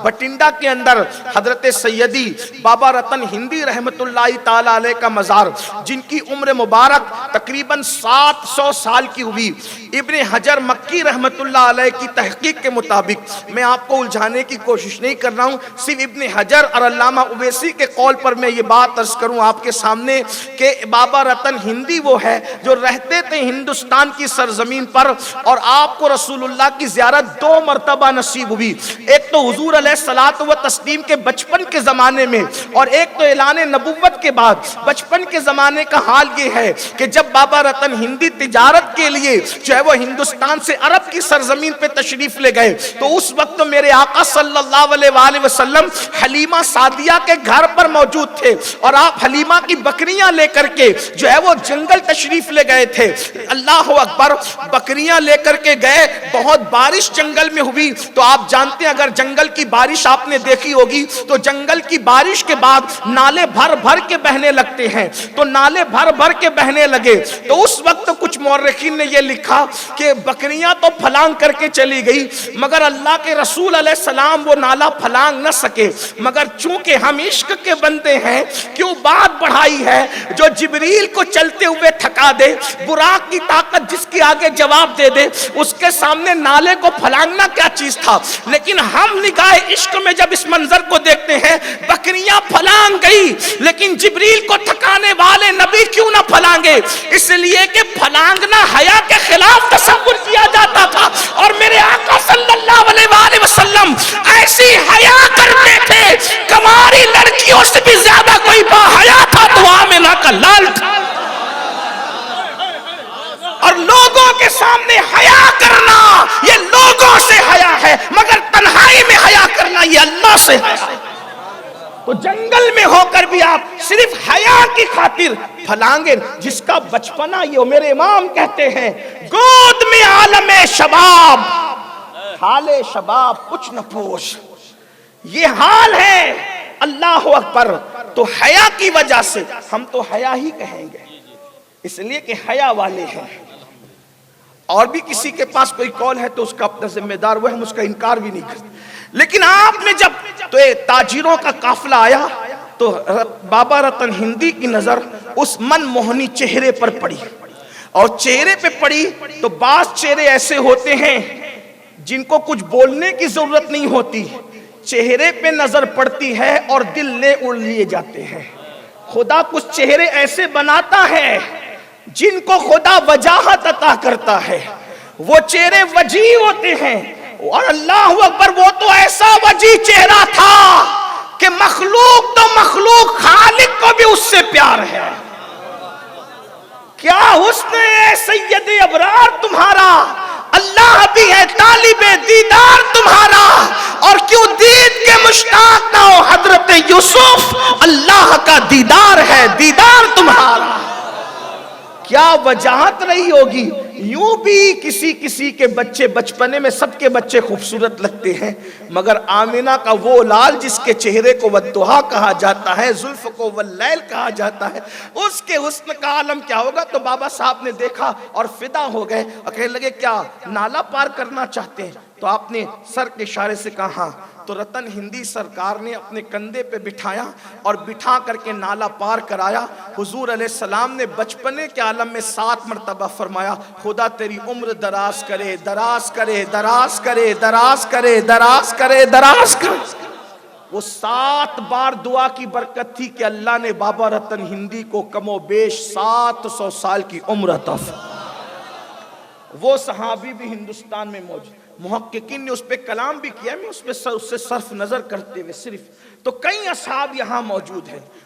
بٹنڈا کے اندر حضرت سیدی بابا رتن ہندی رحمت اللہ تعالی علیہ کا مزار، جن کی عمر مبارک تقریباً 700 سال کی ہوئی۔ ابن حجر مکی رحمت اللہ علیہ کی تحقیق کے مطابق، میں آپ کو الجھانے کی کوشش نہیں کر رہا ہوں، صرف ابن حجر اور علامہ اویسی کے قول پر میں یہ بات عرض کروں آپ کے سامنے کہ بابا رتن ہندی وہ ہے جو رہتے تھے ہندوستان کی سرزمین پر، اور آپ کو رسول اللہ کی زیارت 2 مرتبہ نصیب ہوئی، ایک تو حضور علیہ الصلوۃ والتسلیم کے بچپن کے زمانے میں، اور ایک تو اعلان نبوت کے بعد۔ بچپن کے زمانے کا حال یہ ہے کہ جب بابا رتن ہندی تجارت کے لیے جو ہے وہ ہندوستان سے عرب کی سرزمین پہ تشریف لے گئے، تو اس وقت میرے آقا صلی اللہ علیہ وآلہ وسلم حلیمہ سعدیہ کے گھر پر موجود تھے، اور آپ حلیمہ کی بکریاں لے کر کے جو ہے وہ جنگل تشریف لے گئے تھے۔ اللہ اکبر، بکریاں لے کر کے گئے، بہت بارش جنگل میں ہوئی، تو آپ جانتے ہیں اگر جنگل کی بارش آپ نے دیکھی ہوگی تو جنگل کی بارش کے بعد نالے بھر بھر کے بہنے لگتے ہیں، تو نالے بھر بھر کے بہنے لگے، تو اس وقت کچھ مورخین نے یہ لکھا کہ بکریاں تو پھلانگ کر کے چلی گئی، مگر اللہ کے رسول علیہ السلام وہ نالا پھلانگ نہ سکے، مگر چونکہ ہم عشق کے بندے ہیں، کیوں بات بڑھائی ہے، جو جبریل کو چلتے ہوئے تھکا دے، براق کی طاقت جس کی آگے جواب دے دے، اس کے سامنے نالے کو پھلانگنا کیا چیز تھا۔ لیکن ہم نگاہ عشق میں جب اس منظر کو دیکھتے ہیں، بکریاں پھلانگ گئی، لیکن جبریل کو تھکانے والے نبی کیوں نہ پھلانگے؟ اس لیے کہ پھلانگنا حیا کے خلاف تصور کیا جاتا تھا، اور میرے آقا صلی اللہ علیہ وآلہ وسلم ایسی حیا کرتے تھے، کماری لڑکیوں سے بھی زیادہ کوئی با حیا تھا تو آمنہ کا لال تھا۔ اور لوگوں کے سامنے حیا کرنا یہ لوگوں سے حیا ہے، مگر تنہائی میں حیا کرنا یہ اللہ سے ہے۔ تو جنگل میں ہو کر بھی آپ صرف حیا کی خاطر پھلانگے، جس کا بچپنا یہ میرے امام کہتے ہیں، گود میں عالم شباب حال شباب کچھ نہ پوچھ، یہ حال ہے۔ اللہ اکبر، تو حیا کی وجہ سے ہم تو حیا ہی کہیں گے، اس لیے کہ حیا والے ہیں۔ اور بھی کسی کے پاس کوئی قول ہے تو اس کا اپنا ذمہ دار وہ ہے، ہم اس کا انکار بھی نہیں کرتے، لیکن آپ نے جب تو تاجروں کا قافلہ آیا تو بابا رتن ہندی کی نظر اس من موہنی چہرے پر پڑی، اور چہرے پہ پڑی تو بعض چہرے ایسے ہوتے ہیں جن کو کچھ بولنے کی ضرورت نہیں ہوتی، چہرے پہ نظر پڑتی ہے اور دل لے اڑ لیے جاتے ہیں۔ خدا کچھ چہرے ایسے بناتا ہے جن کو خدا وجاہت عطا کرتا ہے، وہ چہرے وجیح ہوتے ہیں، اور اللہ اکبر وہ تو ایسا وجیح چہرہ تھا کہ مخلوق تو مخلوق، خالق کو بھی اس سے پیار ہے۔ کیا حسن ہے سید ابرار تمہارا، اللہ بھی ہے طالب دیدار تمہارا، اور کیوں دید کے مشتاق نہ ہو حضرت یوسف، اللہ کا دیدار ہے دیدار تمہارا۔ کیا وجاہت رہی ہوگی؟ یوں بھی کسی کے بچے بچپنے میں سب کے بچے خوبصورت لگتے ہیں، مگر آمنہ کا وہ لال جس کے چہرے کو والضحیٰ کہا جاتا ہے، زلف کو واللیل کہا جاتا ہے، اس کے حسن کا عالم کیا ہوگا؟ تو بابا صاحب نے دیکھا اور فدا ہو گئے، اور کہنے لگے کیا نالا پار کرنا چاہتے ہیں؟ تو آپ نے سر کے اشارے سے کہا ہاں۔ تو رتن ہندی سرکار نے اپنے کندھے پہ بٹھایا اور بٹھا کر کے نالا پار کرایا۔ حضور علیہ السلام نے بچپنے کے عالم میں 7 مرتبہ فرمایا، خدا تیری عمر دراز کرے دراز کرے دراز کرے دراز کرے دراز کرے دراز کرے۔ وہ 7 بار دعا کی برکت تھی کہ اللہ نے بابا رتن ہندی کو کم و بیش 700 سال کی عمر عطا فرمائی۔ وہ صحابی بھی ہندوستان میں موجود، محققین نے اس پہ کلام بھی کیا، میں اس سے صرف نظر کرتے ہوئے صرف تو کئی اصحاب یہاں موجود ہیں،